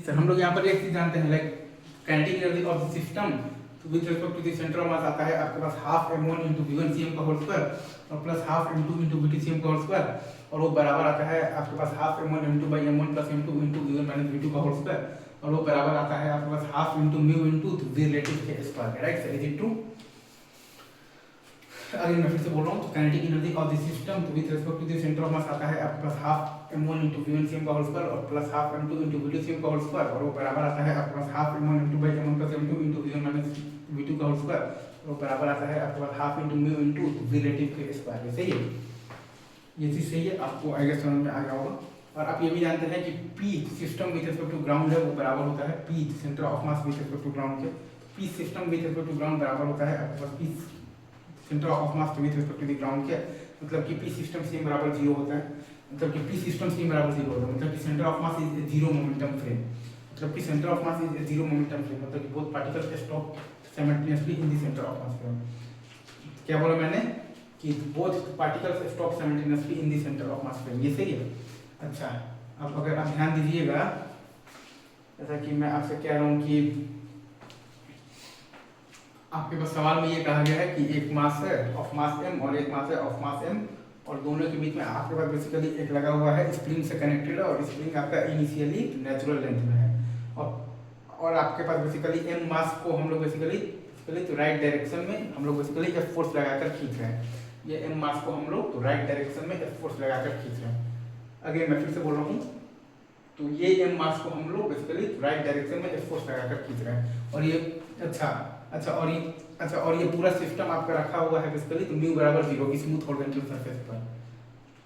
Sir हम लोग यहाँ पर एक चीज जानते हैं, like kinetic energy of the system with respect to the centre of mass आता है आपके पास half m1 into v1 cm का होल स्क्वायर और plus half m2 into v2 cm का होल स्क्वायर, और वो बराबर आता है आपके पास half m1 m2 by m1 plus m2 into v1 minus v2 का होल स्क्वायर, और वो बराबर आता है आपके पास half into mu into v relative के square, right sir? Is it true? अगर मैं फिर से बोल रहा हूँ तो kinetic energy of the system with respect to the centre of mass आता है आपके पास half m1 into v1 cm का होल स्क्वायर और plus half m2 into v2 cm का होल स्क्वायर, और वो बराबर आता है आपके पास half m1 into by m1 plus m2 into v1 minus v2 का होल स्क्वायर, और वो बराबर आता है आपके पास half into mu into v relative के स्क्वायर। सही है, ये चीज सही है, आपको आई गेस समझ में आ गया होगा। और आप ये भी जानते हैं कि P system with respect to ground है वो बराबर होता है P centre of mass with respect to ground के, P system with respect to ground बराबर होता है आपके पास P centre of mass with respect to the ground के, मतलब कि P सिस्टम सेम बराबर 0 होता है, मतलब कि P सिस्टम सेम बराबर 0 होता है, मतलब कि centre of mass is zero momentum frame, मतलब कि centre of mass is zero momentum frame, मतलब कि both particles stop simultaneously in the centre of mass frame. क्या बोला मैंने कि both particles stop simultaneously in the centre of mass frame, ये सही है। अच्छा, अब अगर आप ध्यान दीजिएगा, जैसा कि मैं आपसे कह रहा हूँ कि आपके पास सवाल में ये कहा गया है कि एक मास है ऑफ मास m और एक मास है ऑफ मास m, और दोनों के बीच में आपके पास बेसिकली एक लगा हुआ है स्प्रिंग से कनेक्टेड है, और स्प्रिंग आपका इनिशियली नेचुरल लेंथ में है, और आपके पास बेसिकली m मास को हम लोग बेसिकली तो राइट डायरेक्शन में हम लोग बेसिकली F फोर्स लगाकर खींच रहे हैं, ये m मास को हम लोग तो राइट डायरेक्शन में F फोर्स लगाकर खींच रहे हैं। अगेन मैं फिर से बोल रहा हूँ, तो ये m मास को हम लोग बेसिकली राइट डायरेक्शन में F फोर्स लगाकर खींच रहे हैं, और ये और ये पूरा सिस्टम आपका रखा हुआ है बेसिकली तो म्यू बराबर 0 स्मूथ हॉरिजॉन्टल सरफेस पर,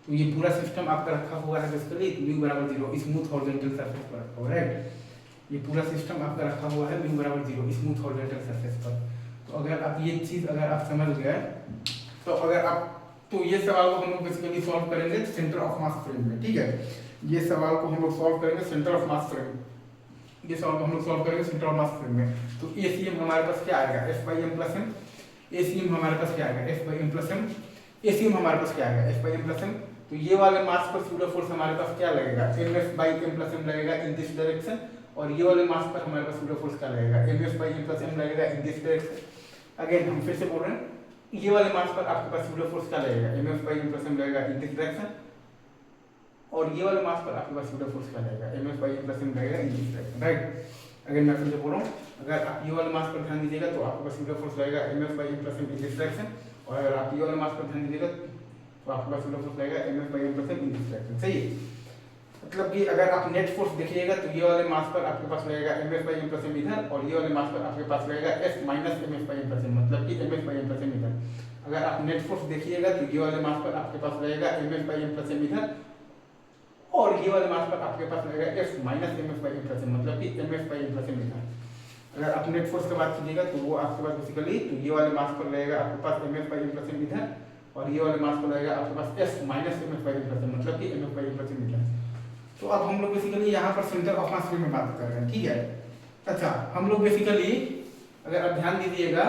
तो ये पूरा सिस्टम आपका रखा हुआ है बेसिकली तो म्यू बराबर 0 स्मूथ हॉरिजॉन्टल सरफेस पर रखा हुआ है, राइट? ये पूरा सिस्टम आपका रखा हुआ है म्यू बराबर 0 स्मूथ हॉरिजॉन्टल सरफेस पर। तो अगर आप ये चीज अगर आप समझ गए तो अगर आप तो ये सवाल को हम लोग बेसिकली सॉल्व करेंगे सेंटर ऑफ मास फ्रेम में, ठीक है? ये सवाल को हम लोग सॉल्व करेंगे सेंटर ऑफ मास फ्रेम, ये सवाल को हम लोग सॉल्व करेंगे सेंटर ऑफ मास फ्रेम में। तो ACM हमारे पास क्या आएगा F by M plus m, ACM हमारे पास क्या आएगा F by M plus m, ACM हमारे पास क्या आएगा F by M plus m. तो ये वाले मास पर सूडो फोर्स हमारे पास क्या लगेगा MF by M plus m लगेगा इन दिस डायरेक्शन, और ये वाले मास पर हमारे पास सूडो फोर्स क्या लगेगा MF by M plus m लगेगा इन दिस डायरेक्शन। अगेन हम फिर से बोल रहे हैं, ये वाले मास पर आपके पास सूडो फोर्स क्या लगेगा MF by M plus m लगेगा इन दिस डायरेक्शन, और ये वाले मास पर आपके पास सूडो फोर्स क्या लगेगा MF by M plus m लगेगा इन दिस डायरेक्शन, राइट? अगर मैं फिर से बोल रहा हूँ, अगर आप ये वाले मास पर ध्यान दीजिएगा तो आपके पास सूडो फोर्स लगेगा MF by M plus m in this direction, और अगर आप ये वाले मास पर ध्यान दीजिएगा तो आपके पास सूडो फोर्स लगेगा MF by M plus m in this direction. सही है, मतलब कि अगर आप नेट फोर्स देखिएगा तो ये वाले मास पर आपके पास लगेगा MF by M plus M इधर, और ये वाले मास पर आपके पास लगेगा F minus MF by M plus M, मतलब कि MF by M plus M इधर। अगर आप नेट फोर्स देखिएगा तो ये वाले मास पर आपके पास लगेगा MF by M plus M इधर, और ये वाले मास पर आपके पास लगेगा F minus MF by M plus M, मतलब कि MF by M plus M इधर। अगर आप नेट फोर्स की बात कीजिएगा तो वो आपके पास बेसिकली तो ये वाले मास पर लगेगा आपके पास MF by M plus M इधर, और ये वाले मास पर लगेगा आपके पास F minus MF by M plus M, मतलब कि MF by M plus M इधर। तो अब हम लोग बेसिकली यहाँ पर सेंटर ऑफ मास फ्रेम में बात कर रहे हैं, ठीक है? अच्छा, हम लोग बेसिकली अगर आप ध्यान दीजिएगा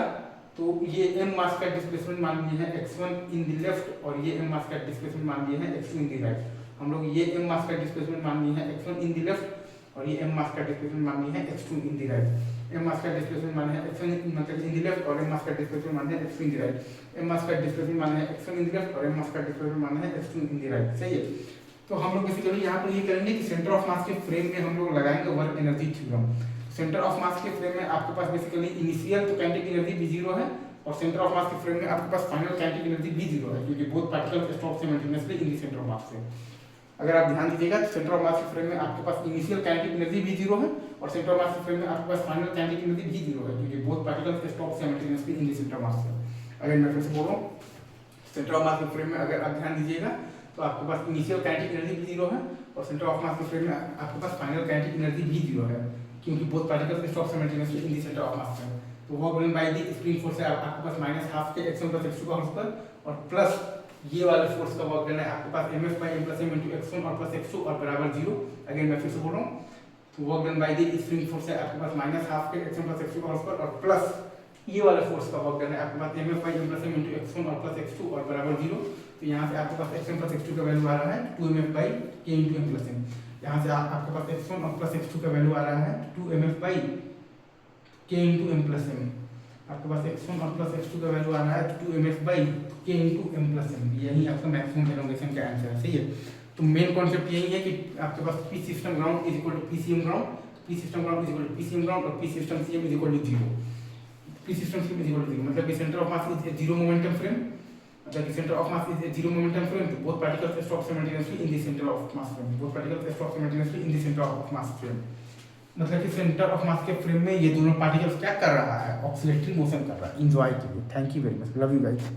तो ये m मास का डिस्प्लेसमेंट मान लिए हैं x1 इन द लेफ्ट, और ये m मास का डिस्प्लेसमेंट मान लिए हैं x2 इन द राइट। हम लोग ये m मास का डिस्प्लेसमेंट मान लिए हैं x1 इन द लेफ्ट, और ये m मास का डिस्प्लेसमेंट मान लिए हैं x2 in the right. m मास का डिस्प्लेसमेंट मान है x1 मतलब इन द लेफ्ट, और m मास का डिस्प्लेसमेंट मान है x2 in the right. m मास का डिस्प्लेसमेंट मान है x1 इन द लेफ्ट, और m मास का डिस्प्लेसमेंट मान है x2 इन द राइट। सही है, तो हम लोग बेसिकली यहाँ पर ये करेंगे कि सेंटर ऑफ मास के फ्रेम में हम लोग लगाएंगे work energy theorem. Centre of मास के फ्रेम में आपके पास बेसिकली इनिशियल तो काइनेटिक एनर्जी भी 0 है, और सेंटर ऑफ मास के फ्रेम में आपके पास फाइनल काइनेटिक एनर्जी भी 0 है, क्योंकि both particles stop simultaneously in the centre of मास से। अगर आप ध्यान दीजिएगा तो सेंटर ऑफ मास के फ्रेम में आपके पास इनिशियल काइनेटिक एनर्जी भी 0 है, और सेंटर ऑफ मास के फ्रेम में आपके पास फाइनल काइनेटिक एनर्जी भी 0 है, क्योंकि both particles stop simultaneously in the centre of मास से। अगर मैं फिर से बोल रहा हूँ, सेंटर ऑफ मास के फ्रेम में अगर आप ध्यान दीजिएगा तो आपके पास इनिशियल काइनेटिक एनर्जी भी 0 है, और सेंटर ऑफ मास के फ्रेम में आपके पास फाइनल काइनेटिक एनर्जी भी 0 है, क्योंकि both particles stop simultaneously in the centre of मास से। तो work done by the spring force है आपके पास माइनस हाफ के x1 प्लस x2 का होल स्क्वायर, और प्लस ये वाले फोर्स का वर्क डन है आपके पास MF by M plus M into x1 और प्लस x2 और बराबर 0। अगेन मैं फिर से बोल रहा हूँ, तो work done by the spring force है आपके पास माइनस हाफ के x1 प्लस x2 का होल स्क्वायर, और प्लस ये वाले फोर्स का वर्क डन है आपके पास MF by M plus M into x1 और प्लस x2 और बराबर 0। तो यहाँ से आपके पास x1 प्लस x2 का वैल्यू आ रहा है 2MF by k into m plus m। यहाँ से आपके पास x1 और प्लस x2 का वैल्यू आ रहा है 2mf by k into M plus M. आपके पास x1 और प्लस x2 का वैल्यू आ रहा है 2mf by k into M plus M. यही आपका मैक्सिमम एलोंगेशन का आंसर है, सही है। तो मेन कॉन्सेप्ट यही है कि आपके पास p system ground is equal to p c m ground, p system ground is equal to p c m ground और p system c m is equal to zero. P system c m is equal to zero मतलब कि centre of mass is a zero momentum frame, मतलब कि centre of mass is a zero momentum frame, तो both particles stop simultaneously in the centre of mass frame, both particles stop simultaneously in the centre of mass frame. मतलब कि centre of मास के frame में ये दोनों particles क्या कर रहा है, ऑक्सीलेटरी मोशन कर रहा है। एंजॉय कीजिए, thank you very much, love you guys.